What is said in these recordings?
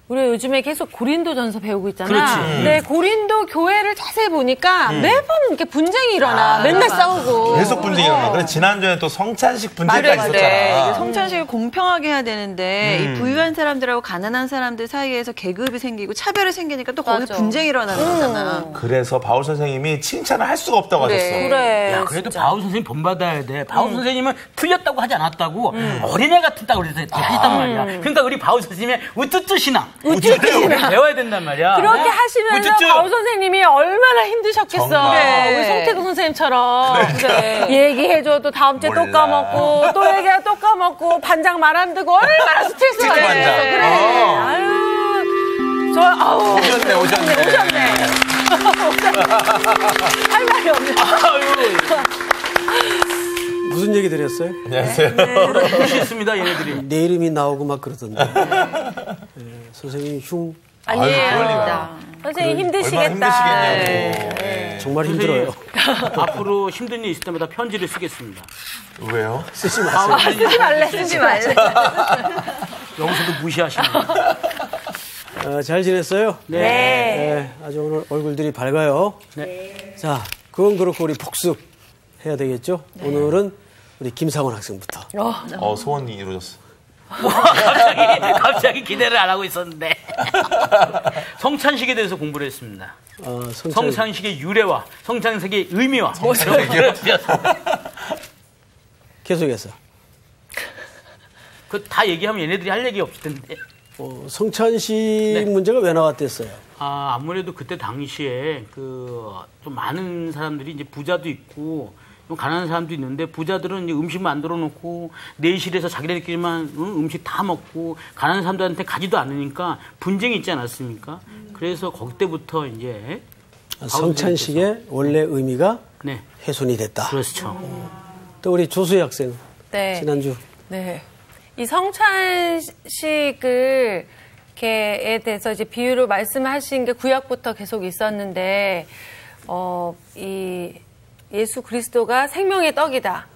우리가 요즘에 계속 고린도전서 배우고 있잖아. 그렇지. 근데 고린도 교회를 자세히 보니까 매번 이렇게 분쟁이 일어나. 맨날 싸우고. 계속 분쟁이 일어나. 그래서 지난주에 또 성찬식 분쟁까지 있었잖아. 성찬식을 공평하게 해야 되는데 이 부유한 사람들하고 가난한 사람들 사이에서 계급이 생기고 차별이 생기니까 또 거기서 분쟁이 일어나는 거잖아. 그래서 바울 선생님이 칭찬을 할 수가 없다고 하셨어. 그래. 야, 그래도 진짜. 바울 선생님 본받아야 돼. 바울 선생님은 틀렸다고 하지 않았다고 어린애 같았다고 하셨단 말이야. 그러니까 우리 바울 선생님의 우쭈쭈 신앙. 우쭈쭈 배워야 된단 말이야. 그렇게 하시면서 우쭈쭈. 바울 선생님이 얼마나 힘드셨겠어. 우리 송태구 선생님처럼. 그래. 얘기해줘도 다음 주에 또 까먹고 또 얘기해 또 까먹고 반장 말 안 듣고 얼마나 스트레스 받았어. 그래. 아유. 오셨네. 할 말이 없네. 무슨 얘기 드렸어요? 안녕하세요. 무시했습니다, 얘네들이. 내 이름이 나오고 막 그러던데. 선생님 흉. 아니에요. 선생님 힘드시겠다. 힘드시겠냐고. 네. 정말 힘들어요. 앞으로 힘든 일 있을 때마다 편지를 쓰겠습니다. 왜요? 쓰지 마세요. 쓰지 말래. 여기서도 무시하시는. 잘 지냈어요? 네. 아주 오늘 얼굴들이 밝아요. 네. 자, 그건 그렇고 우리 복습 해야 되겠죠? 네. 오늘은 우리 김상원 학생부터. 소원이 이루어졌어. 갑자기 기대를 안 하고 있었는데. 성찬식에 대해서 공부를 했습니다. 성찬식의 유래와 성찬식의 의미와 계속해서. 그 다 얘기하면 얘네들이 할 얘기 없을 텐데. 성찬식 문제가 왜 나왔댔어요? 아무래도 그때 당시에 좀 많은 사람들이 이제 부자도 있고 좀 가난한 사람도 있는데 부자들은 이제 음식 만들어 놓고 내실에서 자기네들끼리만 음식 다 먹고 가난한 사람들한테 가지도 않으니까 분쟁이 있지 않았습니까? 그래서 거기 때부터 이제 성찬식의 원래 의미가 훼손이 됐다. 그렇죠. 또 우리 조수희 학생 지난주. 네. 이 성찬식을 에 대해서 이제 비유로 말씀하신 게 구약부터 계속 있었는데 이 예수 그리스도가 생명의 떡이다.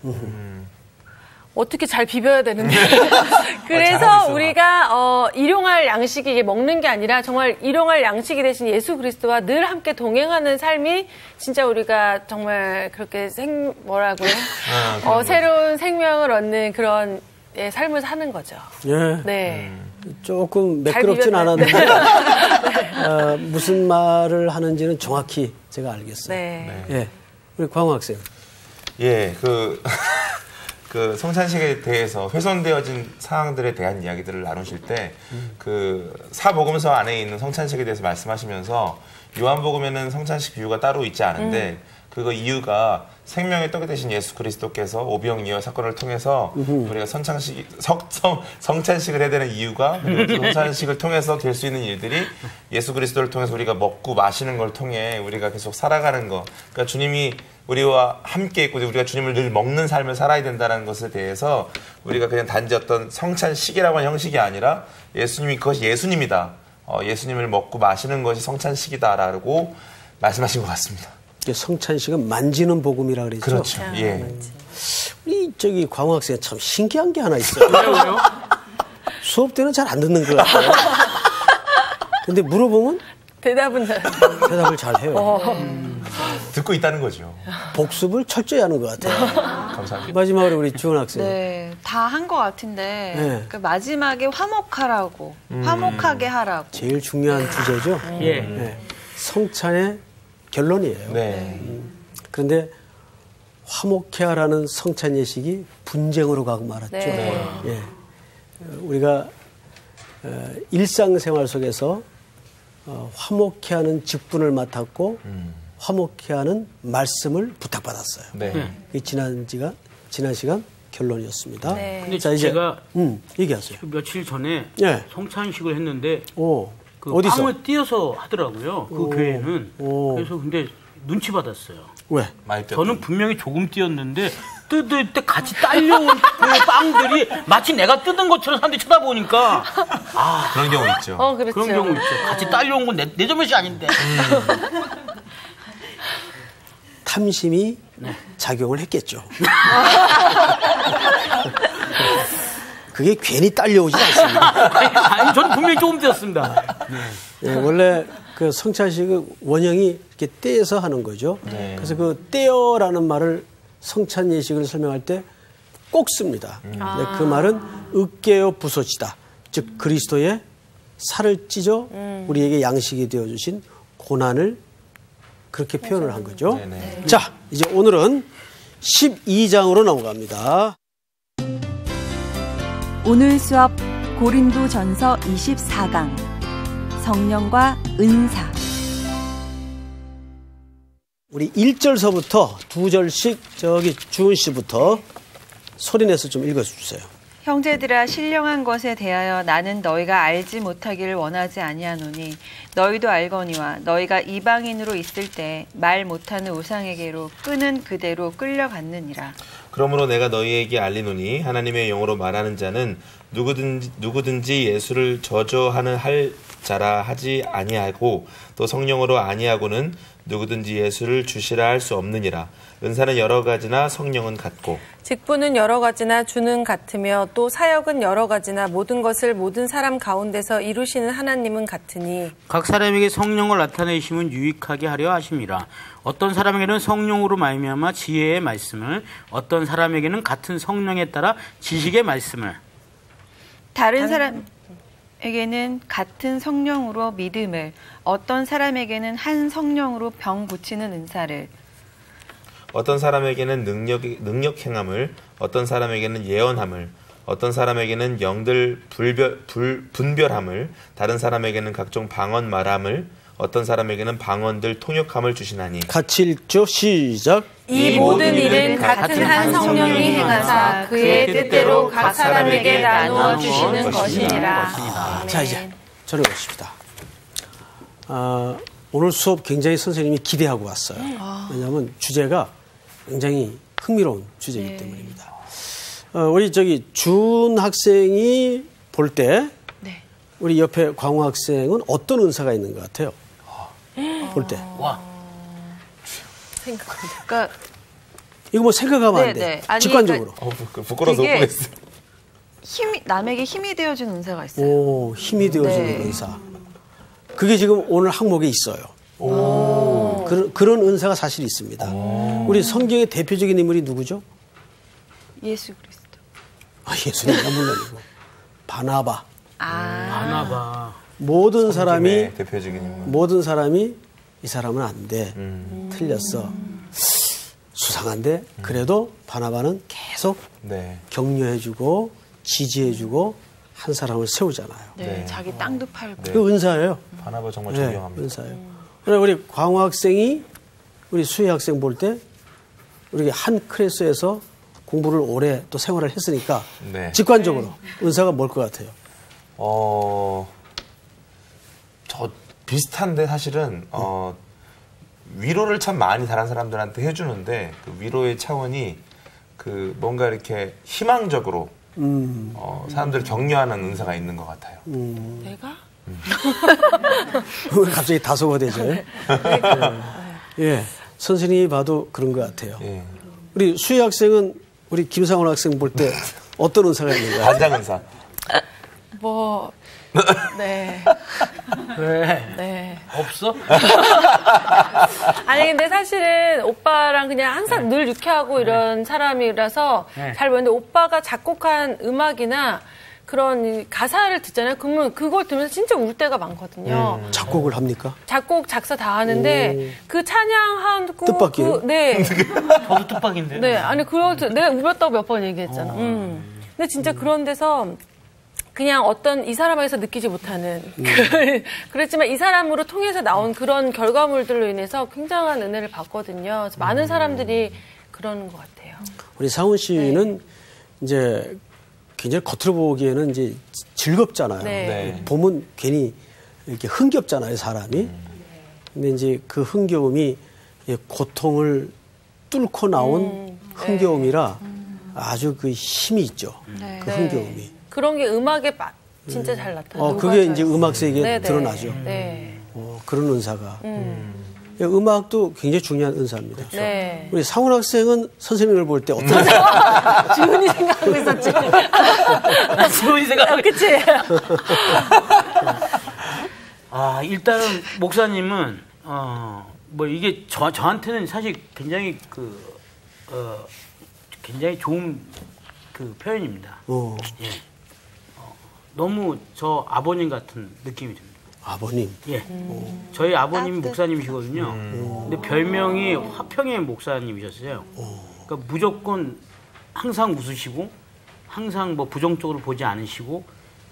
어떻게 잘 비벼야 되는데. 그래서 우리가 일용할 양식이 이게 먹는 게 아니라 정말 일용할 양식이 대신 예수 그리스도와 늘 함께 동행하는 삶이 진짜 우리가 정말 그렇게 새로운 생명을 얻는 그런 삶을 사는 거죠. 네. 조금 매끄럽진 않았는데 무슨 말을 하는지는 정확히 제가 알겠어요. 네. 우리 광호 학생. 그 성찬식에 대해서 훼손되어진 상황들에 대한 이야기들을 나누실 때 그 사복음서 안에 있는 성찬식에 대해서 말씀하시면서 요한복음에는 성찬식 비유가 따로 있지 않은데 그거 이유가 생명의 떡이 되신 예수 그리스도께서 오병이어 사건을 통해서 우리가 성찬식을 해야 되는 이유가 성찬식을 통해서 될 수 있는 일들이 예수 그리스도를 통해서 우리가 먹고 마시는 걸 통해 우리가 계속 살아가는 거. 그러니까 주님이 우리와 함께 있고 우리가 주님을 늘 먹는 삶을 살아야 된다는 것에 대해서 우리가 그냥 단지 어떤 성찬식이라고 하는 형식이 아니라 예수님이 그것이 예수님이다. 예수님을 먹고 마시는 것이 성찬식이다라고 말씀하신 것 같습니다. 성찬식은 만지는 복음이라 그랬죠. 그렇죠. 우리 광호 학생 참 신기한 게 하나 있어요. 왜요? 수업 때는 잘 안 듣는 것 같아요. 근데 물어보면 대답을 잘 해요. 듣고 있다는 거죠. 복습을 철저히 하는 것 같아요. 감사합니다. 마지막으로 우리 주은 학생. 네, 다 한 것 같은데 그 마지막에 화목하라고, 화목하게 하라고. 제일 중요한 주제죠. 성찬의 결론이에요. 그런데 화목해 하라는 성찬 예식이 분쟁으로 가고 말았죠. 우리가 일상생활 속에서 화목해 하는 직분을 맡았고 화목해 하는 말씀을 부탁받았어요. 지난 시간 결론이었습니다. 근데 자, 이제 제가 얘기하세요. 며칠 전에 성찬식을 했는데 어디서? 빵을 띄어서 하더라고요. 그 교회는. 그래서 근데 눈치 받았어요. 왜? 저는 분명히 조금 띄었는데 뜯을 때 같이 딸려온 그 빵들이 마치 내가 뜯은 것처럼 사람들이 쳐다보니까 그런 경우 있죠. 그렇죠. 그런 경우 있죠. 같이 딸려온 건 내 잘못이 아닌데. 탐심이 작용을 했겠죠. 그게 괜히 딸려오지 않습니다. 아니, 저는 분명히 조금 떼었습니다. 네, 원래 그 성찬식의 원형이 이렇게 떼서 하는 거죠. 네. 그래서 그 떼어라는 말을 성찬 예식을 설명할 때 꼭 씁니다. 그 말은 으깨어 부서지다. 즉 그리스도의 살을 찢어 우리에게 양식이 되어주신 고난을 그렇게 표현을 한 거죠. 네네. 자, 이제 오늘은 12장으로 넘어갑니다. 오늘 수업 고린도전서 24강 성령과 은사. 우리 1절서부터 2절씩 저기 주은 씨부터 소리내서 좀 읽어주세요. 형제들아 신령한 것에 대하여 나는 너희가 알지 못하기를 원하지 아니하노니 너희도 알거니와 너희가 이방인으로 있을 때 말 못하는 우상에게로 끄는 그대로 끌려갔느니라. 그러므로 내가 너희에게 알리노니 하나님의 영으로 말하는 자는 누구든지 예수를 저주하는 할 자라 하지 아니하고 또 성령으로 아니하고는 누구든지 예수를 주시라 할 수 없느니라. 은사는 여러 가지나 성령은 같고 직분은 여러 가지나 주는 같으며 또 사역은 여러 가지나 모든 것을 모든 사람 가운데서 이루시는 하나님은 같으니 각 사람에게 성령을 나타내심은 유익하게 하려 하심이라. 어떤 사람에게는 성령으로 말미암아 지혜의 말씀을, 어떤 사람에게는 같은 성령에 따라 지식의 말씀을, 다른 사람에게는 같은 성령으로 믿음을, 어떤 사람에게는 한 성령으로 병 고치는 은사를, 어떤 사람에게는 능력 행함을, 어떤 사람에게는 예언함을, 어떤 사람에게는 영들 분별함을, 다른 사람에게는 각종 방언 말함을, 어떤 사람에게는 방언들 통역함을 주시나니. 같이 읽죠. 시작. 이 모든 일은 같은 한 성령이 행하사 그의 뜻대로 각 사람에게 나누어 주시는 것이니라. 자, 이제 저리 오십시다. 오늘 수업 굉장히 선생님이 기대하고 왔어요. 왜냐하면 주제가 굉장히 흥미로운 주제이기 때문입니다. 우리 저기 준 학생이 볼 때 우리 옆에 광호 학생은 어떤 은사가 있는 것 같아요? 볼 때. 와. 그러니까 이거 뭐 생각하면 안 돼. 아니, 직관적으로. 부끄러워서 못 보겠어. 남에게 힘이 되어주는 은사가 있어요. 오, 힘이 되어주는 은사. 그게 지금 오늘 항목에 있어요. 그런 은사가 사실 있습니다. 우리 성경의 대표적인 인물이 누구죠? 예수 그리스도. 예수님이 물론이고. 바나바. 바나바. 모든 사람이 대표적인 인물. 모든 사람이 이 사람은 안 돼. 틀렸어. 수상한데 그래도 바나바는 계속 격려해주고 지지해주고 한 사람을 세우잖아요. 자기 땅도 팔고. 그 은사예요. 바나바 정말 존경합니다. 은사예요. 우리 광호 학생이 우리 수희 학생 볼 때 우리 한 클래스에서 공부를 오래 또 생활을 했으니까 직관적으로 은사가 뭘 것 같아요? 저 비슷한데 사실은 위로를 참 많이 다른 사람들한테 해주는데 그 위로의 차원이 그 뭔가 이렇게 희망적으로 사람들을 격려하는 은사가 있는 것 같아요. 내가? 갑자기 다소가 되죠. 예, 선생님이 봐도 그런 것 같아요. 예. 우리 수희 학생은 우리 김상훈 학생 볼 때 어떤 은사가 있는 거야? 반장 은사. 네. 왜? 네. 없어? 아니 근데 사실은 오빠랑 그냥 항상 늘 유쾌하고 이런 사람이라서 잘 보는데 오빠가 작곡한 음악이나 그런 가사를 듣잖아요. 그러면 그걸 들으면서 진짜 울 때가 많거든요. 작곡을 합니까? 작곡, 작사 다 하는데 그 찬양하고 뜻밖이에요? 네. 저도 뜻밖인데. 네. 아니 내가 울었다고 몇 번 얘기했잖아. 근데 진짜 그런 데서 그냥 어떤 이 사람에게서 느끼지 못하는 그렇지만 이 사람으로 통해서 나온 그런 결과물들로 인해서 굉장한 은혜를 받거든요. 많은 사람들이 그러는 것 같아요. 우리 상훈 씨는 이제 굉장히 겉으로 보기에는 이제 즐겁잖아요. 보면 괜히 이렇게 흥겹잖아요, 사람이. 근데 이제 그 흥겨움이 고통을 뚫고 나온 흥겨움이라 아주 그 힘이 있죠. 그 흥겨움이. 그런 게 음악에 진짜 잘 나타나요. 그게 이제 음악 세계에 드러나죠. 네. 그런 은사가. 음악도 굉장히 중요한 은사입니다. 네. 우리 상훈 학생은 선생님을 볼 때 어떤 주은이 생각하고 있었지. 주은이 생각하고 그치? 일단은 목사님은 뭐 이게 저한테는 사실 굉장히 굉장히 좋은 그 표현입니다. 예. 너무 저 아버님 같은 느낌이 듭니다. 아버님. 예. 저희 아버님이 목사님이시거든요. 근데 별명이 화평의 목사님이셨어요. 그러니까 무조건 항상 웃으시고 항상 뭐 부정적으로 보지 않으시고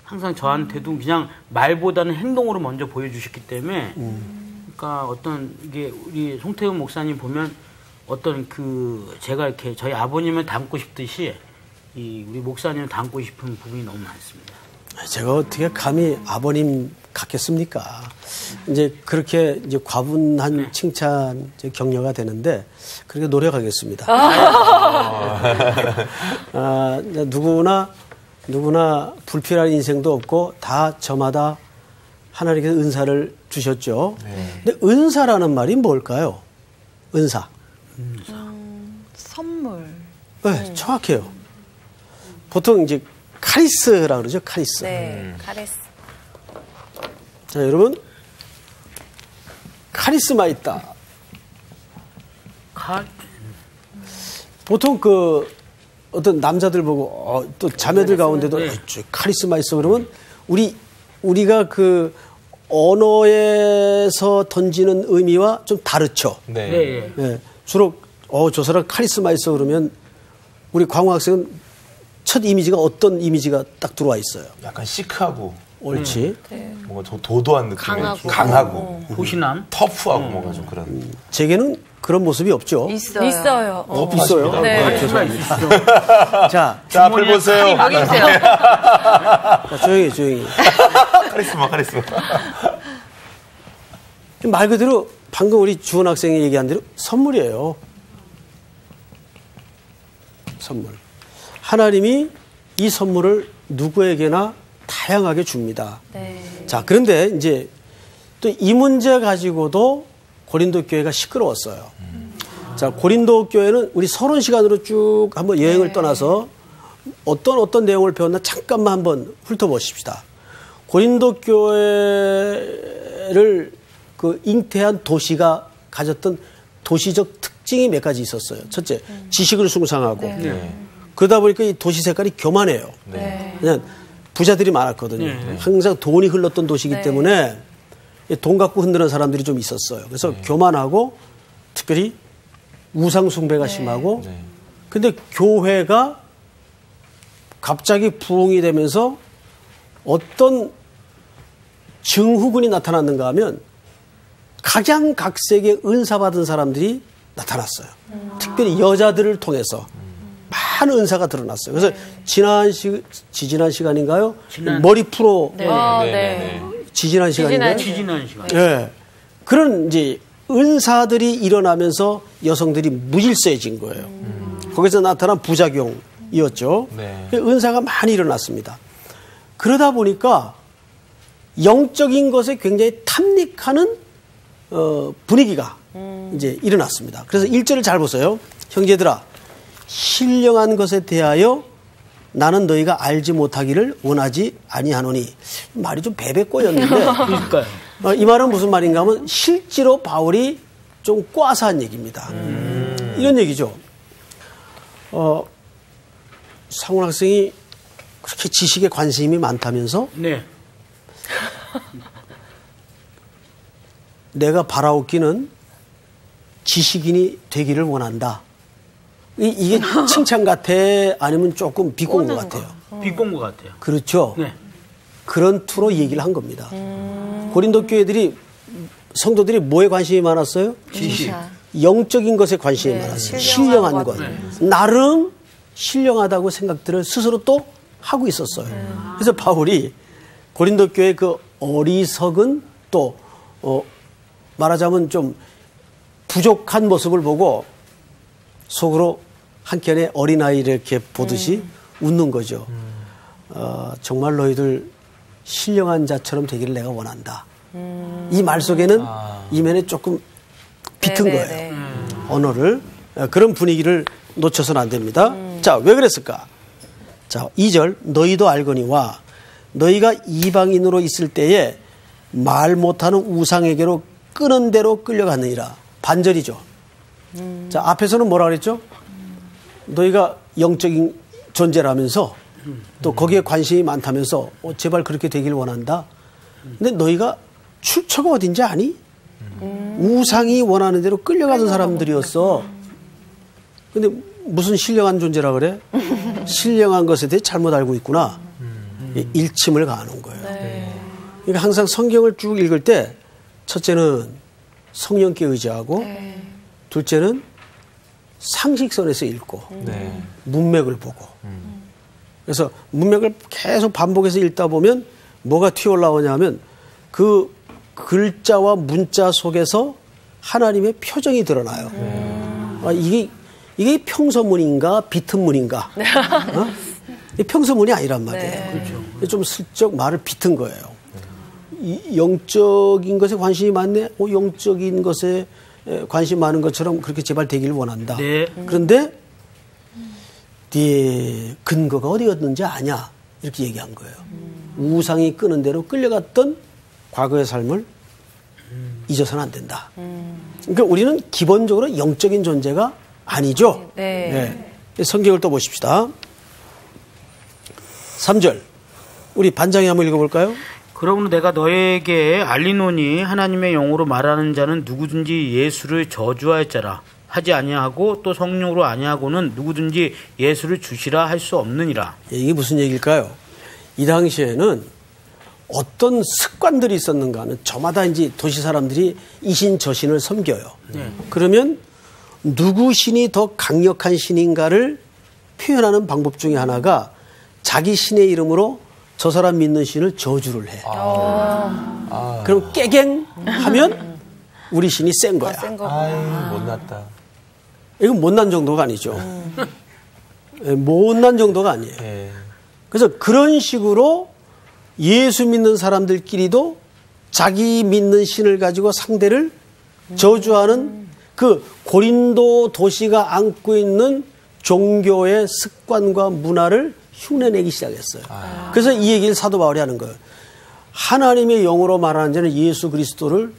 항상 저한테도 그냥 말보다는 행동으로 먼저 보여주셨기 때문에 그러니까 어떤 이게 우리 송태훈 목사님 보면 어떤 제가 이렇게 저희 아버님을 닮고 싶듯이 우리 목사님을 닮고 싶은 부분이 너무 많습니다. 제가 어떻게 감히 아버님 같겠습니까? 이제 그렇게 이제 과분한 칭찬 격려가 되는데 그렇게 노력하겠습니다. 누구나 불필요한 인생도 없고 다 저마다 하나님께서 은사를 주셨죠. 근데 은사라는 말이 뭘까요? 은사. 선물. 네, 정확해요. 보통 이제 카리스라고 그러죠. 카리스. 네, 카리스. 자, 여러분. 카리스마 있다. 보통 어떤 남자들 보고 또 자매들 가운데도 카리스마 있어 그러면 우리가 언어에서 던지는 의미와 좀 다르죠. 네. 네. 주로 저 사람 카리스마 있어 그러면 우리 광호 학생은 첫 이미지가 어떤 이미지가 딱 들어와 있어요. 약간 시크하고 옳지. 뭔가 도도한 느낌이 강하고 호신함, 터프하고 뭔가 좀 그런. 제게는 그런 모습이 없죠. 있어요. 있어요. 있어요. 네. 죄송합니다. 자, 앞을 보세요. 여기 있어요. 자, 조용히. 카리스마. 말 그대로 방금 우리 주원 학생이 얘기한 대로 선물이에요. 선물. 하나님이 이 선물을 누구에게나 다양하게 줍니다. 네. 자, 그런데 이제 또 이 문제 가지고도 고린도 교회가 시끄러웠어요. 자, 고린도 교회는 우리 서론 시간으로 쭉 한번 여행을 떠나서 어떤 내용을 배웠나 잠깐만 한번 훑어보십시다. 고린도 교회를 잉태한 도시가 가졌던 도시적 특징이 몇 가지 있었어요. 첫째, 지식을 숭상하고 그러다 보니까 이 도시 색깔이 교만해요. 그냥 부자들이 많았거든요. 항상 돈이 흘렀던 도시이기 때문에 돈 갖고 흔드는 사람들이 좀 있었어요. 그래서 교만하고 특별히 우상 숭배가 심하고 근데 교회가 갑자기 부흥이 되면서 어떤 증후군이 나타났는가 하면 각양각색의 은사 받은 사람들이 나타났어요. 특별히 여자들을 통해서 많은 은사가 드러났어요. 그래서 지지난 시간인가요? 머리 풀어 지지난 시간인가요? 지지난 시간. 예. 그런 이제 은사들이 일어나면서 여성들이 무질서해진 거예요. 거기서 나타난 부작용이었죠. 은사가 많이 일어났습니다. 그러다 보니까 영적인 것에 굉장히 탐닉하는 분위기가 이제 일어났습니다. 그래서 1절을 잘 보세요. 형제들아, 신령한 것에 대하여 나는 너희가 알지 못하기를 원하지 아니하노니. 말이 좀 베베 꼬였는데 그러니까요. 이 말은 무슨 말인가 하면 실제로 바울이 좀 꽈서 한 얘기입니다. 이런 얘기죠. 상훈 학생이 그렇게 지식에 관심이 많다면서 네. 내가 바라옵기는 지식인이 되기를 원한다. 이게 칭찬 같아? 아니면 조금 비꼰 것 같아요? 비꼰 것 같아요. 그렇죠. 네. 그런 투로 얘기를 한 겁니다. 고린도 교회들이 성도들이 뭐에 관심이 많았어요? 지식. 영적인 것에 관심이 많았어요. 신령한 것. 나름 신령하다고 생각들을 스스로 또 하고 있었어요. 그래서 바울이 고린도 교회 그 어리석은 또 말하자면 좀 부족한 모습을 보고 속으로 한켠에 어린아이를 이렇게 보듯이 웃는 거죠. 정말 너희들 신령한 자처럼 되기를 내가 원한다. 이 말 속에는 이면에 조금 비튼 네, 네, 거예요. 네. 언어를. 그런 분위기를 놓쳐서는 안 됩니다. 자, 왜 그랬을까? 자, 2절 너희도 알거니와 너희가 이방인으로 있을 때에 말 못하는 우상에게로 끄는 대로 끌려갔느니라. 반절이죠. 자, 앞에서는 뭐라 그랬죠? 너희가 영적인 존재라면서 또 거기에 관심이 많다면서 제발 그렇게 되길 원한다. 근데 너희가 출처가 어딘지 아니? 우상이 원하는 대로 끌려가던 사람들이었어. 근데 무슨 신령한 존재라 그래? 신령한 것에 대해 잘못 알고 있구나. 일침을 가하는 거예요. 그러니까 항상 성경을 쭉 읽을 때 첫째는 성령께 의지하고 둘째는 상식선에서 읽고 문맥을 보고 그래서 문맥을 계속 반복해서 읽다 보면 뭐가 튀어올라오냐 하면 그 글자와 문자 속에서 하나님의 표정이 드러나요. 아, 이게 평서문인가 비튼문인가? 이 평서문이 아니란 말이에요. 그렇죠. 좀 슬쩍 말을 비튼 거예요. 영적인 것에 관심이 많네. 영적인 것에 관심 많은 것처럼 그렇게 제발 되기를 원한다. 네. 그런데 네 근거가 어디였는지 아냐 이렇게 얘기한 거예요. 우상이 끄는 대로 끌려갔던 과거의 삶을 잊어서는 안 된다. 그러니까 우리는 기본적으로 영적인 존재가 아니죠. 네. 네. 성경을 또 보십시다. 3절 우리 반장이 한번 읽어볼까요? 그러므로 내가 너에게 알리노니 하나님의 영으로 말하는 자는 누구든지 예수를 저주하였자라 하지 아니하고 또 성령으로 아니하고는 누구든지 예수를 주시라 할 수 없느니라. 이게 무슨 얘기일까요? 이 당시에는 어떤 습관들이 있었는가 하면 저마다 이제 도시 사람들이 이신 저신을 섬겨요. 그러면 누구 신이 더 강력한 신인가를 표현하는 방법 중에 하나가 자기 신의 이름으로 저 사람 믿는 신을 저주를 해. 그럼 깨갱 하면 우리 신이 센 거야. 아이, 못났다. 이건 못난 정도가 아니죠. 못난 정도가 아니에요. 그래서 그런 식으로 예수 믿는 사람들끼리도 자기 믿는 신을 가지고 상대를 저주하는 그 고린도 도시가 안고 있는 종교의 습관과 문화를 흉내내기 시작했어요. 그래서 이 얘기를 사도 바울이 하는 거예요. 하나님의 영으로 말하는 자는 예수 그리스도를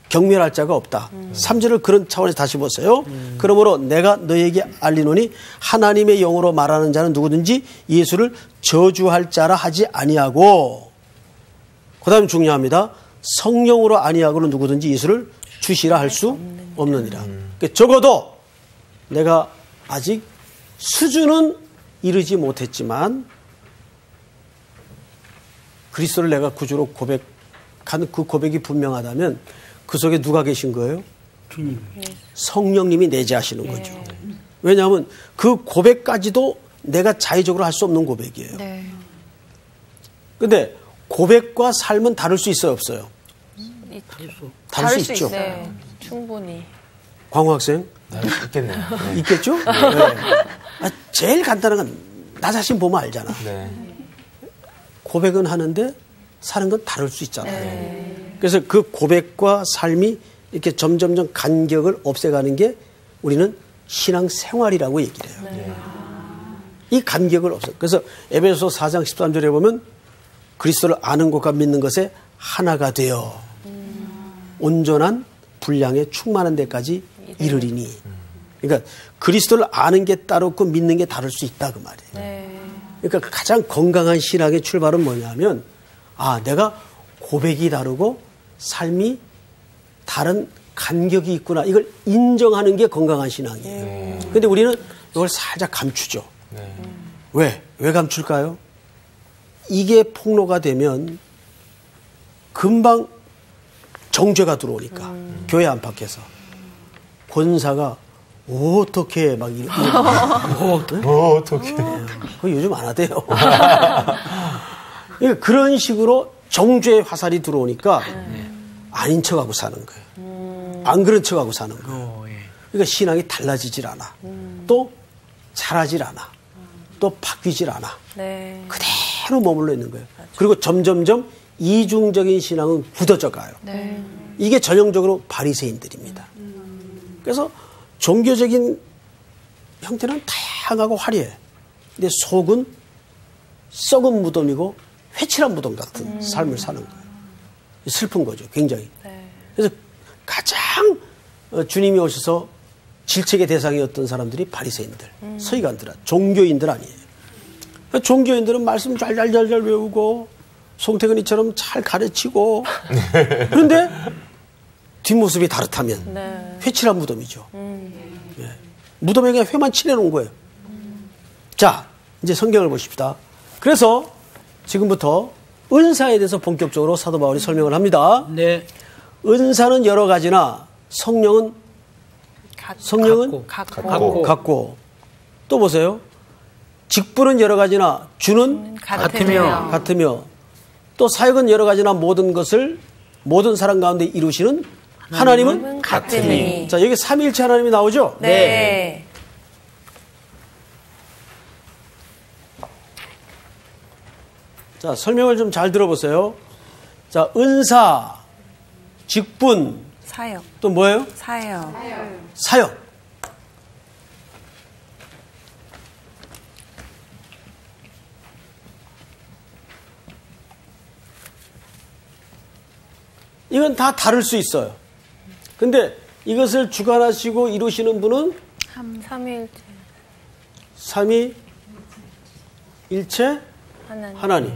경멸할 자가 없다. 3절을 그런 차원에서 다시 보세요. 그러므로 내가 너에게 알리노니 하나님의 영으로 말하는 자는 누구든지 예수를 저주할 자라 하지 아니하고 그 다음에 중요합니다. 성령으로 아니하고는 누구든지 예수를 주시라 할 수 없느니라. 그러니까 적어도 내가 아직 수준은 이르지 못했지만 그리스도를 내가 구주로 고백한 그 고백이 분명하다면 그 속에 누가 계신 거예요? 주님. 성령님이 내재하시는 거죠. 왜냐하면 그 고백까지도 내가 자의적으로 할 수 없는 고백이에요. 그런데 고백과 삶은 다를 수 있어요, 없어요? 다를 수 있죠. 네, 충분히. 광호 학생? 네, 있겠네요. 네. 있겠죠? 네. 제일 간단한 건 나 자신 보면 알잖아. 네. 고백은 하는데 사는 건 다를 수 있잖아요. 그래서 그 고백과 삶이 이렇게 점점점 간격을 없애가는 게 우리는 신앙생활이라고 얘기를 해요. 이 간격을 없애. 그래서 에베소 4장 13절에 보면 그리스도를 아는 것과 믿는 것에 하나가 되어 온전한 분량에 충만한 데까지 이르리니. 그러니까 그리스도를 아는 게 따르고 믿는 게 다를 수 있다 그 말이에요. 그러니까 가장 건강한 신앙의 출발은 뭐냐면 내가 고백이 다르고 삶이 다른 간격이 있구나. 이걸 인정하는 게 건강한 신앙이에요. 그런데 우리는 이걸 살짝 감추죠. 왜 감출까요? 이게 폭로가 되면 금방 정죄가 들어오니까 교회 안팎에서 권사가 어떻게 막 어떻게? 그거 요즘 안 하대요. 그러니까 그런 식으로 정죄의 화살이 들어오니까 아닌 척하고 사는 거예요. 안 그런 척하고 사는 거예요. 그러니까 신앙이 달라지질 않아. 또 자라질 않아. 또 바뀌질 않아. 그대로 머물러 있는 거예요. 그리고 점점점 이중적인 신앙은 굳어져 가요. 네. 이게 전형적으로 바리새인들입니다. 그래서 종교적인 형태는 다양하고 화려해. 근데 속은 썩은 무덤이고 회칠한 무덤 같은 삶을 사는 거예요. 슬픈 거죠, 굉장히. 네. 그래서 가장 주님이 오셔서 질책의 대상이었던 사람들이 바리새인들, 서기관들, 종교인들 아니에요. 종교인들은 말씀 잘 외우고 송태근이처럼 잘 가르치고 그런데 뒷모습이 다르다면 네. 회칠한 무덤이죠. 예. 무덤에 그냥 회만 칠해놓은 거예요. 자, 이제 성경을 보십시다. 그래서 지금부터 은사에 대해서 본격적으로 사도 바울이 설명을 합니다. 네. 은사는 여러 가지나 성령은 같고. 또 보세요. 직분은 여러 가지나 주는 같으며 또 사역은 여러 가지나 모든 것을 모든 사람 가운데 이루시는 하나님은 같으니. 자, 여기 삼위일체 하나님이 나오죠? 네. 자, 설명을 좀 잘 들어보세요. 자, 은사, 직분, 사역. 또 뭐예요? 사역. 이건 다 다를 수 있어요. 근데 이것을 주관하시고 이루시는 분은 삼위일체 하나님.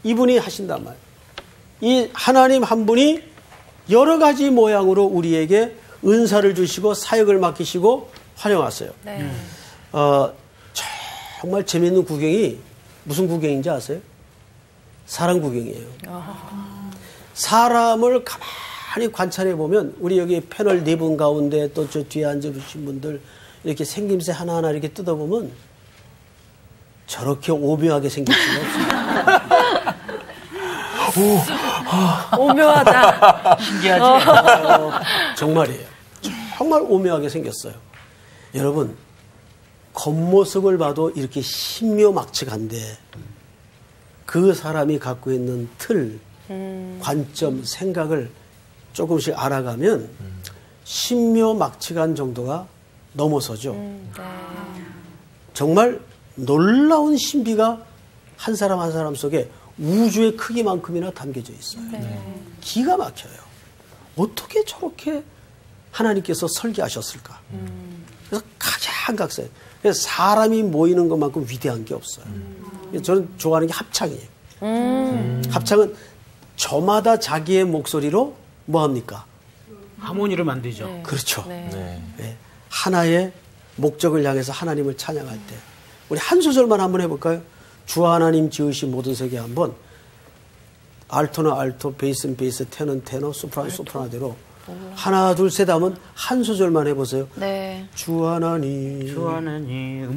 이분이 하신단 말이에요. 이 하나님 한 분이 여러 가지 모양으로 우리에게 은사를 주시고 사역을 맡기시고 활용하세요. 네. 정말 재미있는 구경이 무슨 구경인지 아세요? 사람 구경이에요. 사람을 가만히 관찰해 보면 우리 여기 패널 4분 가운데 또 저 뒤에 앉으신 분들 이렇게 생김새 하나하나 이렇게 뜯어보면 저렇게 오묘하게 생길 수가 없어요. 오묘하다. 신기하지? 정말이에요. 정말 오묘하게 생겼어요. 여러분, 겉모습을 봐도 이렇게 신묘막측한데 그 사람이 갖고 있는 틀, 관점, 생각을 조금씩 알아가면 신묘막측한 정도가 넘어서죠. 정말 놀라운 신비가 한 사람 한 사람 속에 우주의 크기만큼이나 담겨져 있어요. 기가 막혀요. 어떻게 저렇게 하나님께서 설계하셨을까? 그래서 가장 각서예요. 그래서 사람이 모이는 것만큼 위대한 게 없어요. 저는 좋아하는 게 합창이에요. 합창은 저마다 자기의 목소리로 뭐합니까? 하모니를 만들죠. 네. 그렇죠. 네. 네. 하나의 목적을 향해서 하나님을 찬양할 때 우리 한 소절만 한번 해볼까요? 주 하나님 지으신 모든 세계 한번 알토는 알토, 베이스는 베이스, 테너는 테너, 소프라노는 소프라노대로 하나 둘 셋 하면 한 소절만 해보세요. 네. 주 하나님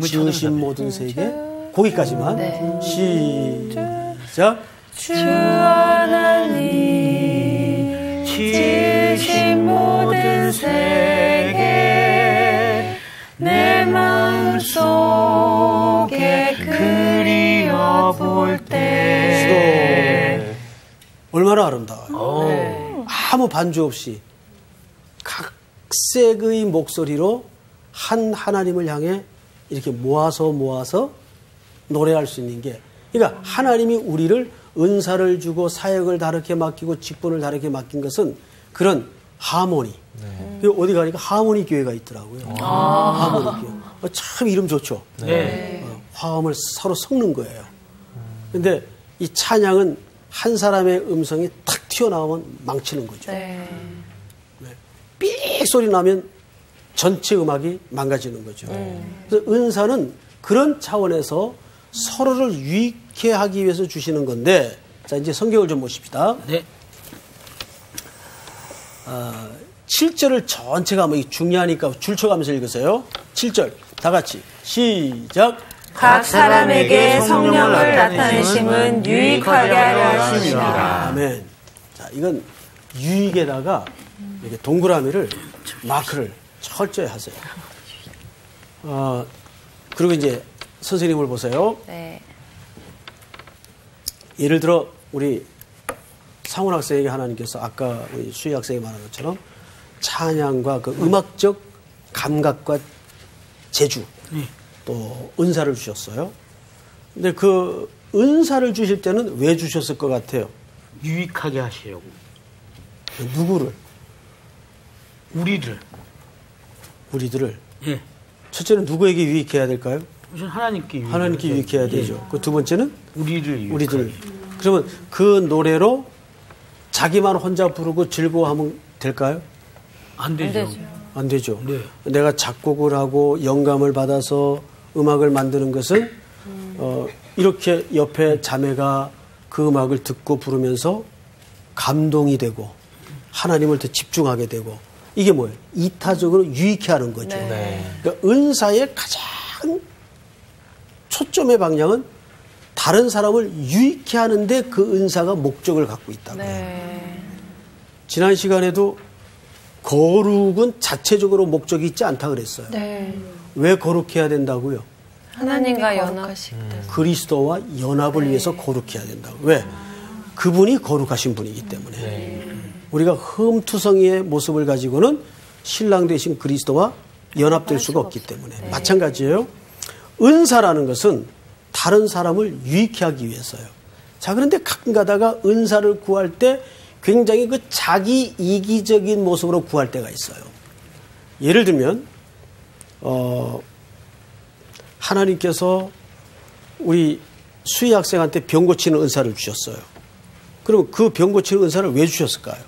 지으신 모든 세계 거기까지만 시작. 주 하나님 지으신 모든 세계 내 마음속에 그리워볼 때 얼마나 아름다워요. 아무 반주 없이 각색의 목소리로 한 하나님을 향해 이렇게 모아서 노래할 수 있는 게, 그러니까 하나님이 우리를 은사를 주고 사역을 다르게 맡기고 직분을 다르게 맡긴 것은 그런 하모니. 어디 가니까 하모니 교회가 있더라고요. 하모니 교회. 참 이름 좋죠. 화음을 서로 섞는 거예요. 근데 이 찬양은 한 사람의 음성이 탁 튀어나오면 망치는 거죠. 삑 소리 나면 전체 음악이 망가지는 거죠. 그래서 은사는 그런 차원에서 서로를 유익해 하기 위해서 주시는 건데, 자, 이제 성경을 좀 보십시다. 네. 7절을 전체가 뭐 중요하니까 줄쳐가면서 읽으세요. 7절 다 같이 시작. 각 사람에게 성령을 나타내심은 유익하게 하려 하심이라. 아멘. 자, 이건 유익에다가 이렇게 동그라미를 마크를 철저히 하세요. 그리고 이제 선생님을 보세요. 네. 예를 들어 우리 상훈 학생에게 하나님께서 아까 우리 수희 학생이 말한 것처럼 찬양과 그 음악적 감각과 재주 또 은사를 주셨어요. 근데 그 은사를 주실 때는 왜 주셨을 것 같아요? 유익하게 하시려고. 누구를? 우리들을. 예. 첫째는 누구에게 유익해야 될까요? 우선 하나님께 유익해야 되죠. 그 두 번째는 우리들. 그러면 그 노래로 자기만 혼자 부르고 즐거워하면 될까요? 안 되죠. 안 되죠. 네. 내가 작곡을 하고 영감을 받아서 음악을 만드는 것은 이렇게 옆에 자매가 그 음악을 듣고 부르면서 감동이 되고 하나님을 더 집중하게 되고 이게 뭐예요? 이타적으로 유익해 하는 거죠. 네. 그러니까 은사의 가장 초점의 방향은 다른 사람을 유익해 하는데 그 은사가 목적을 갖고 있다고요. 네. 지난 시간에도 거룩은 자체적으로 목적이 있지 않다 그랬어요. 네. 왜 거룩해야 된다고요? 하나님과 연합. 그리스도와 연합을 위해서 거룩해야 된다고. 왜? 그분이 거룩하신 분이기 때문에. 우리가 흠투성이의 모습을 가지고는 신랑 되신 그리스도와 연합될 수가 없기 때문에. 마찬가지예요. 은사라는 것은 다른 사람을 유익해 하기 위해서요. 자, 그런데 가끔 가다가 은사를 구할 때 굉장히 그 자기 이기적인 모습으로 구할 때가 있어요. 예를 들면, 하나님께서 우리 수희 학생한테 병 고치는 은사를 주셨어요. 그럼 그 병 고치는 은사를 왜 주셨을까요?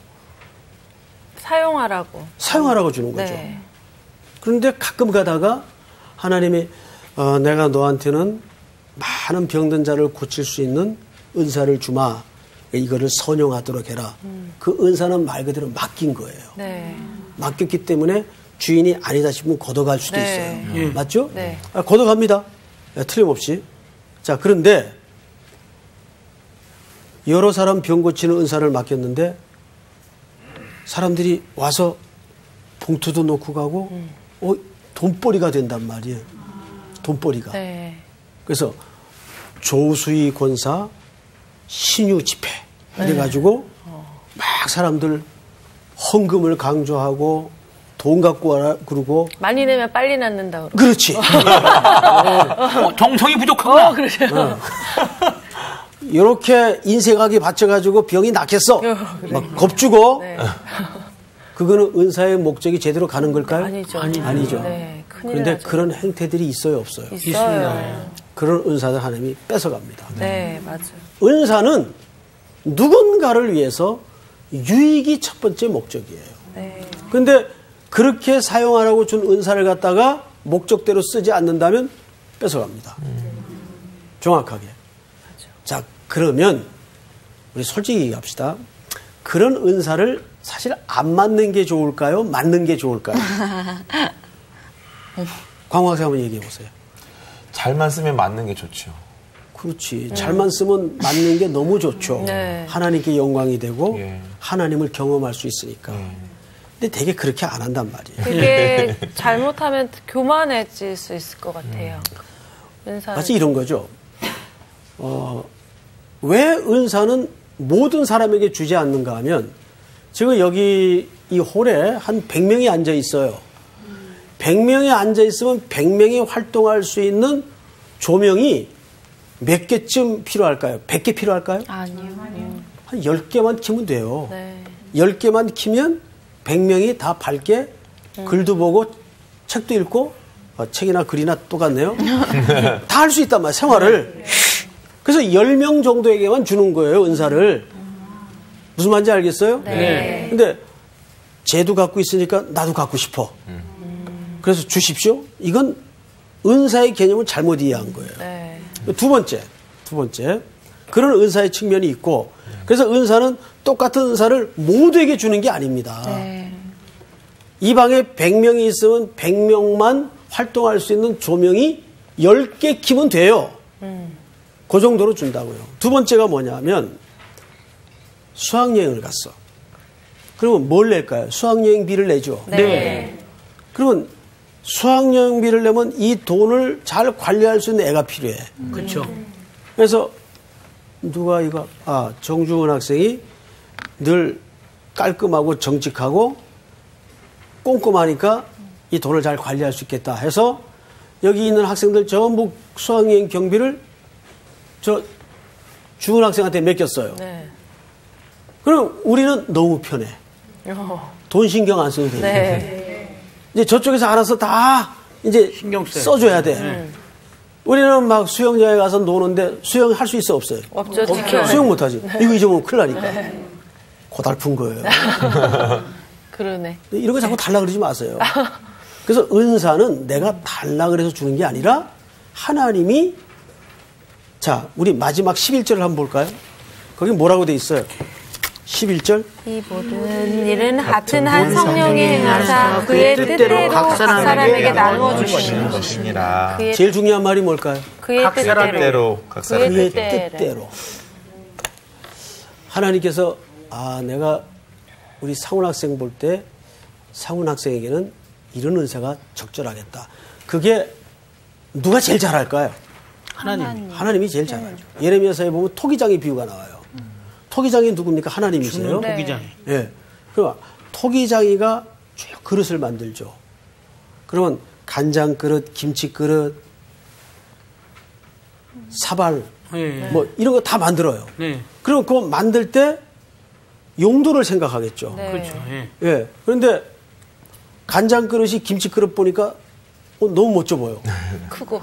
사용하라고 주는 거죠. 네. 그런데 가끔 가다가 하나님이 내가 너한테는 많은 병든 자를 고칠 수 있는 은사를 주마. 이거를 선용하도록 해라. 그 은사는 말 그대로 맡긴 거예요. 네. 맡겼기 때문에 주인이 아니다 싶으면 걷어갈 수도 네. 있어요. 맞죠? 네. 걷어갑니다. 틀림없이. 자, 그런데 여러 사람 병 고치는 은사를 맡겼는데 사람들이 와서 봉투도 놓고 가고 돈벌이가 된단 말이에요. 돈벌이가. 네. 그래서 조수희 권사 신유 집회 이래가지고 막 사람들 헌금을 강조하고 돈 갖고 와라 그러고 많이 내면 빨리 낫는다 그러고. 그렇지. 정성이 부족하구나. 그러죠. 이렇게 인색하게 바쳐가지고 병이 낫겠어. 막 겁주고. 네. 그거는 은사의 목적이 제대로 가는 걸까요? 아니죠. 네, 그런데 나죠. 그런 행태들이 있어요, 없어요? 있어요. 그런 은사들 하나님이 뺏어갑니다. 네, 맞아요. 은사는 누군가를 위해서 유익이 첫 번째 목적이에요. 네. 그런데 그렇게 사용하라고 준 은사를 갖다가 목적대로 쓰지 않는다면 뺏어갑니다. 정확하게. 자, 그러면 우리 솔직히 얘기합시다. 그런 은사를 사실 안 맞는 게 좋을까요? 맞는 게 좋을까요? 광화생 한번 얘기해 보세요. 잘만 쓰면 맞는 게 좋죠. 그렇지. 잘만 쓰면 맞는 게 너무 좋죠. 네. 하나님께 영광이 되고 예. 하나님을 경험할 수 있으니까. 근데 되게 그렇게 안 한단 말이에요. 그게 잘못하면 교만해질 수 있을 것 같아요. 은사를. 마치 이런 거죠. 왜 은사는 모든 사람에게 주지 않는가 하면 지금 여기 이 홀에 한 100명이 앉아 있어요. 100명이 앉아 있으면 100명이 활동할 수 있는 조명이 몇 개쯤 필요할까요? 100개 필요할까요? 아니요. 한 10개만 켜면 돼요. 네. 10개만 켜면 100명이 다 밝게 글도 보고 책도 읽고 책이나 글이나 똑같네요. 다 할 수 있단 말이에요. 생활을. 그래서 10명 정도에게만 주는 거예요. 은사를. 무슨 말인지 알겠어요? 네. 근데 쟤도 갖고 있으니까 나도 갖고 싶어. 그래서 주십시오. 이건 은사의 개념을 잘못 이해한 거예요. 네. 두 번째. 그런 은사의 측면이 있고 그래서 은사는 똑같은 은사를 모두에게 주는 게 아닙니다. 네. 이 방에 100명이 있으면 100명만 활동할 수 있는 조명이 10개 켜면 돼요. 그 정도로 준다고요. 두 번째가 뭐냐면 수학여행을 갔어. 그러면 뭘 낼까요? 수학여행비를 내죠. 네. 그러면 수학여행비를 내면 이 돈을 잘 관리할 수 있는 애가 필요해. 그렇죠. 그래서 누가 이거, 정중훈 학생이 늘 깔끔하고 정직하고 꼼꼼하니까 이 돈을 잘 관리할 수 있겠다 해서 여기 있는 학생들 전부 수학여행 경비를 저 중훈 학생한테 맡겼어요. 네. 그럼 우리는 너무 편해. 돈 신경 안 써도 되니까. 네. 이제 저쪽에서 알아서 다 이제 신경 써줘야 돼. 우리는 막 수영장에 가서 노는데 수영할 수 있어 없어요? 없죠. 수영 못하지. 이거 잊어보면 큰일 나니까. 고달픈 거예요. 그러네. 이런 거 자꾸 달라 그러지 마세요. 그래서 은사는 내가 달라 그래서 주는 게 아니라 하나님이 자, 우리 마지막 11절을 한번 볼까요? 거기 뭐라고 돼 있어요? 11절. 이 모든 일은 같은 한 성령이 행하사 그의 뜻대로 각 사람에게 나누어 주시는 것이니라. 제일 중요한 말이 뭘까요? 그의 뜻대로. 각 사람에게. 그의 뜻대로. 하나님께서 내가 우리 상훈 학생 볼 때 상훈 학생에게는 이런 은사가 적절하겠다. 그게 누가 제일 잘할까요? 하나님이 제일 잘하죠. 예레미야서에 보면 토기장의 비유가 나와요. 토기장이 누굽니까? 하나님이세요. 토기장이. 예. 그러니까 토기장이가 쭉 그릇을 만들죠. 그러면 간장 그릇, 김치 그릇, 사발, 뭐 이런 거 다 만들어요. 네. 그럼 그거 만들 때 용도를 생각하겠죠. 네. 그렇죠. 예. 예. 그런데 간장 그릇이 김치 그릇 보니까 너무 멋져 보여. 크고.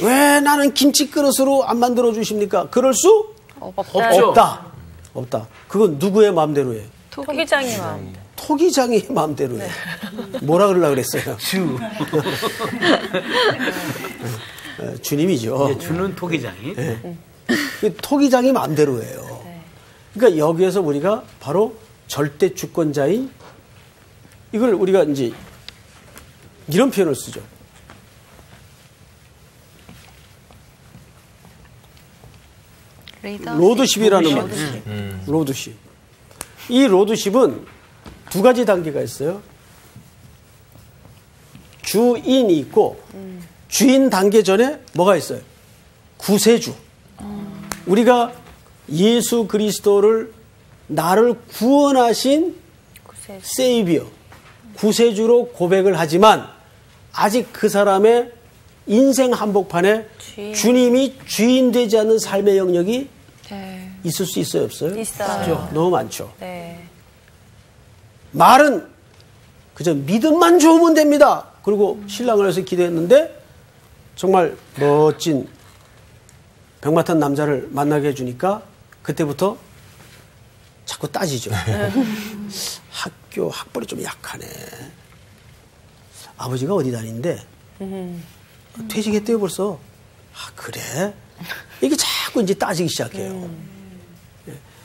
왜 나는 김치 그릇으로 안 만들어 주십니까? 그럴 수 없죠. 없다. 그건 누구의 마음대로 해? 토기장이 마음. 토기장의 마음대로 해. 뭐라 그러려고 그랬어요? 주님이죠. 예, 주는 토기장이. 예. 토기장이 마음대로 해요. 그러니까 여기에서 우리가 바로 절대 주권자인 이걸 우리가 이제 이런 표현을 쓰죠. 로드십이라는 말이에요. 로드십. 이 로드십은 두 가지 단계가 있어요. 주인이 있고 주인 단계 전에 뭐가 있어요? 구세주. 우리가 예수 그리스도를 나를 구원하신 세이비어, 구세주로 고백을 하지만 아직 그 사람의 인생 한복판에 주님이 주인 되지 않는 삶의 영역이 있을 수 있어요, 없어요? 있어요. 너무 많죠. 네. 말은 그저 믿음만 좋으면 됩니다. 그리고 신랑을 해서 기도했는데 정말 멋진 병맛한 남자를 만나게 해주니까 그때부터 자꾸 따지죠. 학벌이 좀 약하네. 아버지가 어디 다니는데 퇴직했대요 벌써. 그래? 이게 자꾸 이제 따지기 시작해요.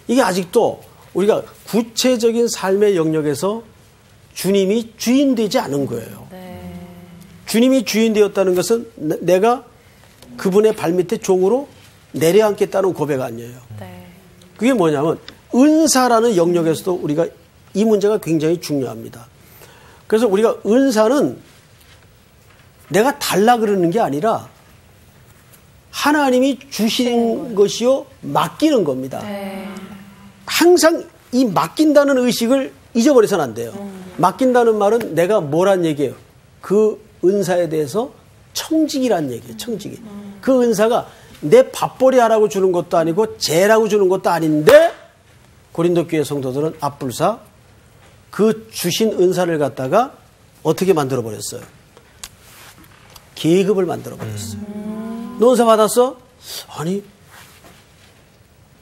이게 아직도 우리가 구체적인 삶의 영역에서 주님이 주인 되지 않은 거예요. 네. 주님이 주인 되었다는 것은 내가 그분의 발밑에 종으로 내려앉겠다는 고백 아니에요. 네. 그게 뭐냐면 은사라는 영역에서도 우리가 이 문제가 굉장히 중요합니다. 그래서 우리가 은사는 내가 달라 그러는 게 아니라 하나님이 주신 것이요 맡기는 겁니다. 네. 항상 이 맡긴다는 의식을 잊어버려서는 안 돼요. 맡긴다는 말은 내가 뭐란 얘기예요? 그 은사에 대해서 청직이란 얘기예요. 청직이. 그 은사가 내 밥벌이 하라고 주는 것도 아니고 재라고 주는 것도 아닌데 고린도 교회 성도들은 앞불사 그 주신 은사를 갖다가 어떻게 만들어버렸어요? 계급을 만들어버렸어요. 너 은사 받았어? 아니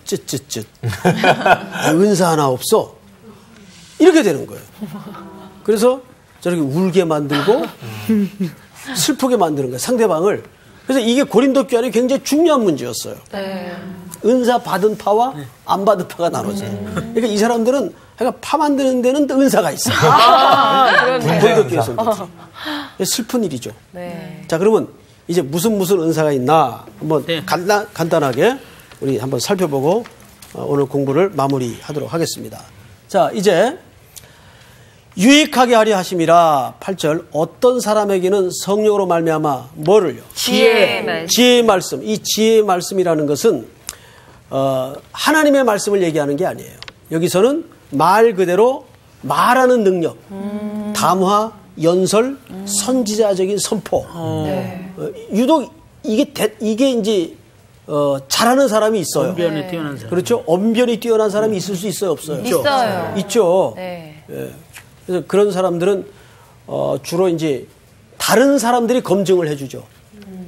쯧쯧쯧 은사 하나 없어? 이렇게 되는 거예요. 그래서 저렇게 울게 만들고 슬프게 만드는 거예요. 상대방을. 그래서 이게 고린도 교회는 굉장히 중요한 문제였어요. 네. 은사 받은 파와 안 받은 파가 나눠져요. 그러니까 이 사람들은 파 만드는 데는 은사가 있어요. 고린도 교회 성도들. 슬픈 일이죠. 네. 자, 그러면 이제 무슨 은사가 있나 한번 간단하게 우리 한번 살펴보고 오늘 공부를 마무리하도록 하겠습니다. 자, 이제 유익하게 하려 하심이라 8절 어떤 사람에게는 성령으로 말미암아 뭐를요? 지혜의 지혜의 말씀. 이 지혜의 말씀이라는 것은 하나님의 말씀을 얘기하는 게 아니에요. 여기서는 말 그대로 말하는 능력, 담화, 연설, 선지자적인 선포. 유독 이게 이제 잘하는 사람이 있어요. 언변에 뛰어난 사람. 그렇죠. 언변이 뛰어난 사람이 있을 수 있어요, 없어요? 있어요. 있죠. 네. 예. 그래서 그런 사람들은 주로 이제 다른 사람들이 검증을 해주죠.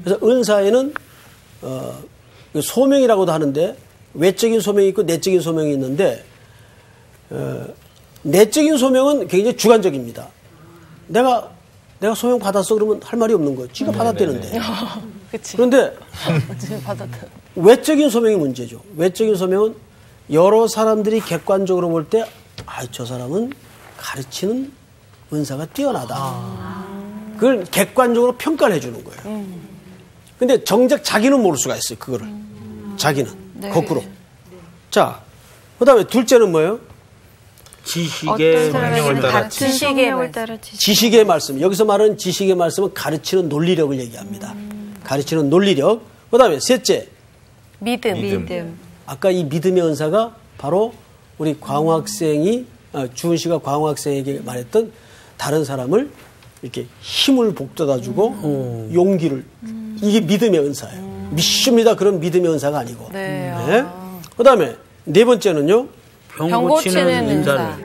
그래서 은사에는 소명이라고도 하는데 외적인 소명이 있고 내적인 소명이 있는데 내적인 소명은 굉장히 주관적입니다. 내가 소명 받았어 그러면 할 말이 없는 거예요. 지가 받았다는데. 그런데 외적인 소명이 문제죠. 외적인 소명은 여러 사람들이 객관적으로 볼 때 저 사람은 가르치는 은사가 뛰어나다. 그걸 객관적으로 평가를 해주는 거예요. 근데 정작 자기는 모를 수가 있어요. 그거를. 자기는. 거꾸로. 자, 그 다음에 둘째는 뭐예요? 지식의 성령을 따라 지식의 말씀. 여기서 말하는 지식의 말씀은 가르치는 논리력을 얘기합니다. 가르치는 논리력. 그 다음에 셋째. 믿음. 아까 이 믿음의 은사가 바로 우리 광학생이, 주은 씨가 광학생에게 말했던 다른 사람을 이렇게 힘을 북돋아주고 용기를. 이게 믿음의 은사예요. 믿습니다. 그런 믿음의 은사가 아니고. 네. 네. 그 다음에 네 번째는요. 병 고치는 은사를.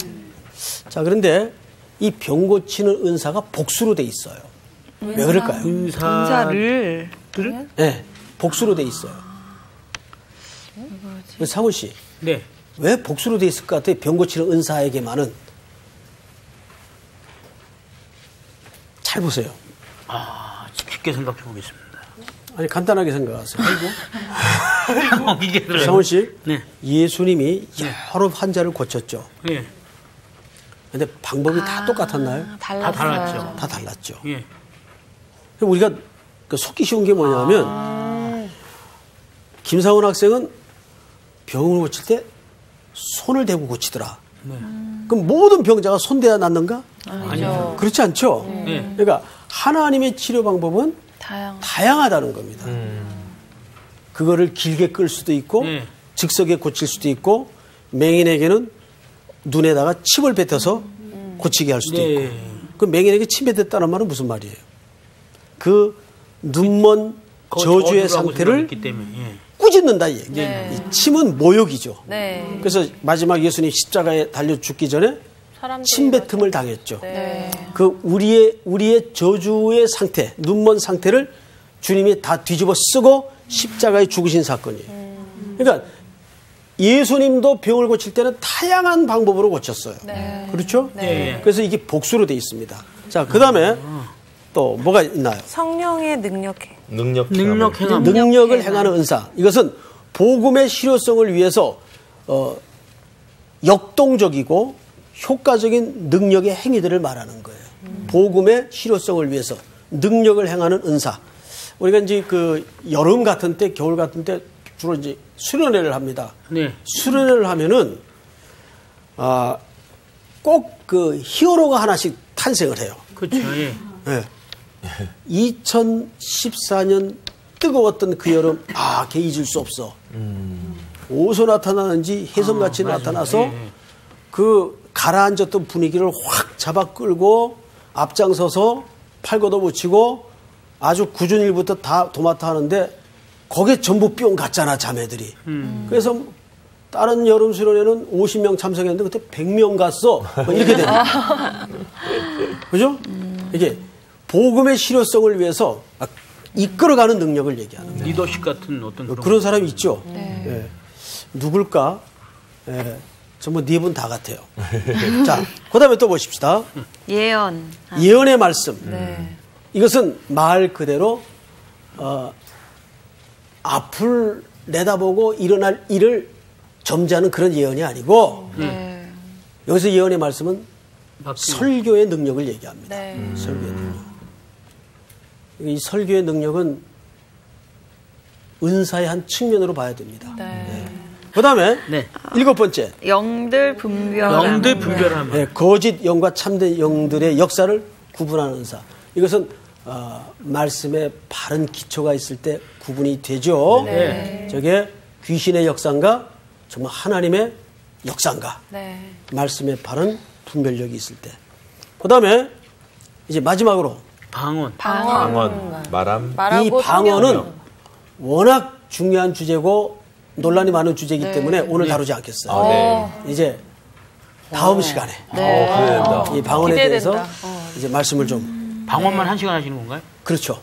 자, 그런데 이 병 고치는 은사가 복수로 돼 있어요. 왜 그럴까요? 은사를 네, 복수로 돼 있어요. 상훈 씨, 네. 왜 복수로 돼 있을 것 같아요? 병 고치는 은사에게만은. 잘 보세요. 깊게 생각해 보겠습니다. 아니, 간단하게 생각하세요. 이게 들어요. 상훈 씨, 네. 예수님이 여러 환자를 고쳤죠. 예. 근데 방법이 다 똑같았나요? 다 달랐죠. 다 달랐죠. 예. 우리가 속기 쉬운 게 뭐냐면 김상훈 학생은 병을 고칠 때 손을 대고 고치더라. 그럼 모든 병자가 손 대야 낫는가? 아니죠. 그렇지 않죠. 그러니까 하나님의 치료 방법은 다양하다는 겁니다. 그거를 길게 끌 수도 있고 즉석에 고칠 수도 있고 맹인에게는 눈에다가 침을 뱉어서 고치게 할 수도 있고. 그 맹인에게 침 뱉었다는 말은 무슨 말이에요? 그 눈먼 저주의 상태를 꾸짖는다 이 얘기. 이 침은 모욕이죠. 네. 그래서 마지막 예수님 십자가에 달려 죽기 전에 침뱉음을 당했죠. 네. 그 우리의 저주의 상태, 눈먼 상태를 주님이 다 뒤집어 쓰고 십자가에 죽으신 사건이에요. 그러니까 예수님도 병을 고칠 때는 다양한 방법으로 고쳤어요. 네. 그렇죠? 네. 그래서 이게 복수로 돼 있습니다. 자, 그 다음에 또 뭐가 있나요? 성령의 능력을 행하는 은사. 이것은 복음의 실효성을 위해서 역동적이고 효과적인 능력의 행위들을 말하는 거예요. 복음의 실효성을 위해서 능력을 행하는 은사. 우리가 이제 그 여름 같은 때, 겨울 같은 때 주로 이제 수련회를 합니다. 네. 수련회를 하면은 꼭 그 히어로가 하나씩 탄생을 해요. 그렇죠. 예. 네. 2014년 뜨거웠던 그 여름, 걔 잊을 수 없어. 어디서 나타나는지 혜성같이 나타나서 그 가라앉았던 분위기를 확 잡아 끌고 앞장서서 팔 걷어붙이고 아주 굳은 일부터 다 도맡아 하는데 거기에 전부 뿅 갔잖아, 자매들이. 그래서 다른 여름 수련회는 50명 참석했는데 그때 100명 갔어. 뭐 이렇게 되는 그죠? 이게 복음의 실효성을 위해서 이끌어가는 능력을 얘기하는 거예요. 리더십 같은 어떤 그런 사람이 있죠. 네. 누굴까? 전부 네 분 다 같아요. 자, 그 다음에 또 보십시다. 예언의 말씀. 이것은 말 그대로 앞을 내다보고 일어날 일을 점지하는 그런 예언이 아니고 여기서 예언의 말씀은 설교의 능력을 얘기합니다. 설교의 능력. 이 설교의 능력은 은사의 한 측면으로 봐야 됩니다. 그 다음에 7번째. 영들 분별함. 거짓 영과 참된 영들의 역사를 구분하는 은사. 이것은 말씀에 바른 기초가 있을 때 구분이 되죠. 저게 귀신의 역사인가 정말 하나님의 역사인가 네. 말씀의 바른 분별력이 있을 때. 그 다음에 이제 마지막으로 방언. 말함. 이 방언은 워낙 중요한 주제고 논란이 많은 주제이기 때문에 오늘 다루지 않겠어요. 네. 이제 다음 시간에 이 방언에 대해서 이제 말씀을 좀. 방언만 1시간 하시는 건가요? 그렇죠.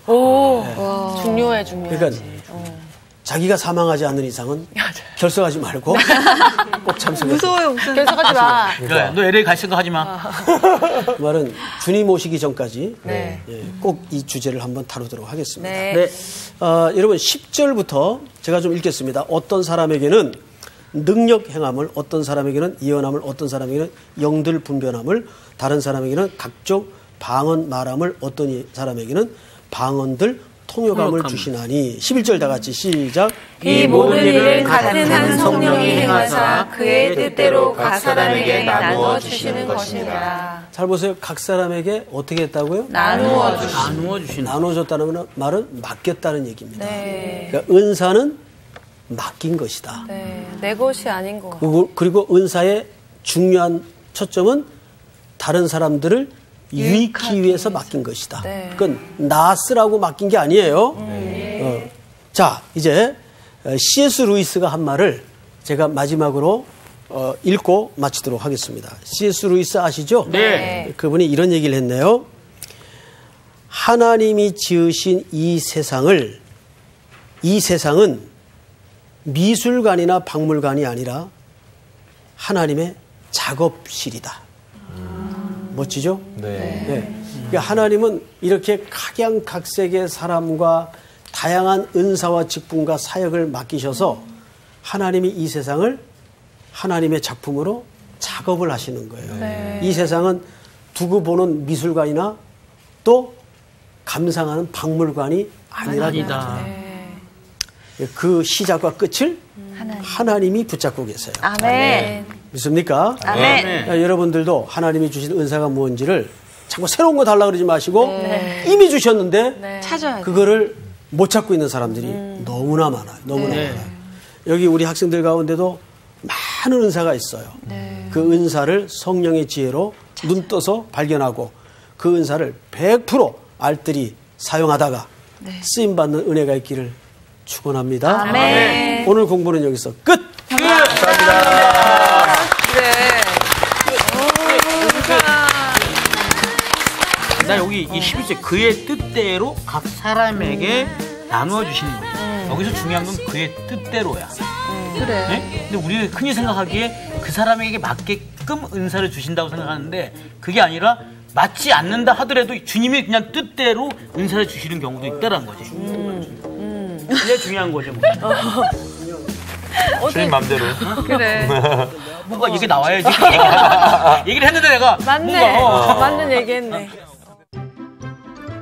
중요해. 그러니까 자기가 사망하지 않는 이상은 결석하지 말고 꼭 참석해서. 무서워요, 목사님. 결석하지 마. 그래, 너 LA 갈 생각 하지 마. 그 말은 주님 오시기 전까지 네. 꼭 이 주제를 한번 다루도록 하겠습니다. 네. 여러분 10절부터 제가 좀 읽겠습니다. 어떤 사람에게는 능력 행함을, 어떤 사람에게는 예언함을, 어떤 사람에게는 영들 분별함을, 다른 사람에게는 각종 방언 말함을, 어떤 사람에게는 방언들 통역함을 주시나니. 11절 다 같이 시작. 이 모든 일을 같은 한 성령이 행하사 그의 뜻대로 각 사람에게 나누어 주시는 것이니라. 잘 보세요. 각 사람에게 어떻게 했다고요? 나누어 주시는. 나눠줬다는 말은 맡겼다는 얘기입니다. 네. 그러니까 은사는 맡긴 것이다. 네. 내 것이 아닌 것 같아요. 그리고 은사의 중요한 초점은 다른 사람들을 유익하기 위해서 맡긴 것이다. 네. 그건 나 쓰라고 맡긴 게 아니에요. 자, 이제 C.S. 루이스가 한 말을 제가 마지막으로 읽고 마치도록 하겠습니다. C.S. 루이스 아시죠? 네. 그분이 이런 얘기를 했네요. 하나님이 지으신 이 세상은 미술관이나 박물관이 아니라 하나님의 작업실이다. 멋지죠? 네. 그러니까 하나님은 이렇게 각양각색의 사람과 다양한 은사와 직분과 사역을 맡기셔서 하나님이 이 세상을 하나님의 작품으로 작업을 하시는 거예요. 네. 이 세상은 두고 보는 미술관이나 또 감상하는 박물관이 아니라 그 시작과 끝을 하나님이 붙잡고 계세요. 아멘. 믿습니까? 아멘. 여러분들도 하나님이 주신 은사가 무엇인지를 자꾸 새로운 거 달라 그러지 마시고 이미 주셨는데 찾아야 돼. 그거를 못 찾고 있는 사람들이 너무나 많아요. 너무나 많아요. 여기 우리 학생들 가운데도 많은 은사가 있어요. 그 은사를 성령의 지혜로 눈 떠서 발견하고 그 은사를 100% 알뜰히 사용하다가 쓰임받는 은혜가 있기를 축원합니다. 아멘. 오늘 공부는 여기서 끝. 감사합니다. 나 여기 이 11절 그의 뜻대로 각 사람에게 나누어 주시는 거예요. 여기서 중요한 건 그의 뜻대로야. 그래. 네? 근데 우리가 흔히 생각하기에 그 사람에게 맞게끔 은사를 주신다고 생각하는데 그게 아니라 맞지 않는다 하더라도 주님이 그냥 뜻대로 은사를 주시는 경우도 있다라는 거지. 그게 중요한 거죠. 주님 맘대로. 그래. 뭔가 이게 나와야지. 얘기를 했는데 내가 맞네. 맞는 얘기했네.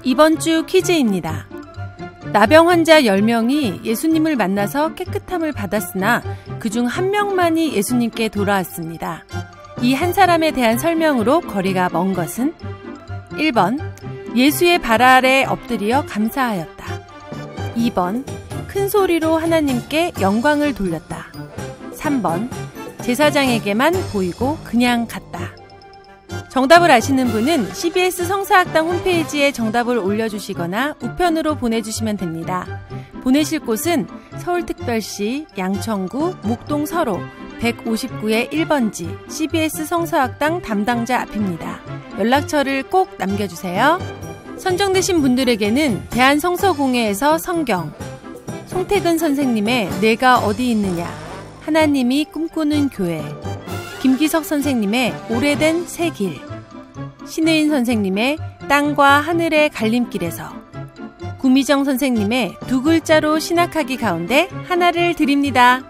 이번 주 퀴즈입니다. 나병 환자 10명이 예수님을 만나서 깨끗함을 받았으나 그중 한 명만이 예수님께 돌아왔습니다. 이 한 사람에 대한 설명으로 거리가 먼 것은 1번 예수의 발 아래 엎드려 감사하였다. 2번 큰 소리로 하나님께 영광을 돌렸다. 3번 제사장에게만 보이고 그냥 갔다. 정답을 아시는 분은 CBS 성사학당 홈페이지에 정답을 올려주시거나 우편으로 보내주시면 됩니다. 보내실 곳은 서울특별시 양천구 목동 서로 159의 1번지 CBS 성사학당 담당자 앞입니다. 연락처를 꼭 남겨주세요. 선정되신 분들에게는 대한성서공회에서 성경, 송태근 선생님의 내가 어디 있느냐, 하나님이 꿈꾸는 교회, 김기석 선생님의 오래된 새 길, 신의인 선생님의 땅과 하늘의 갈림길에서, 구미정 선생님의 두 글자로 신학하기 가운데 하나를 드립니다.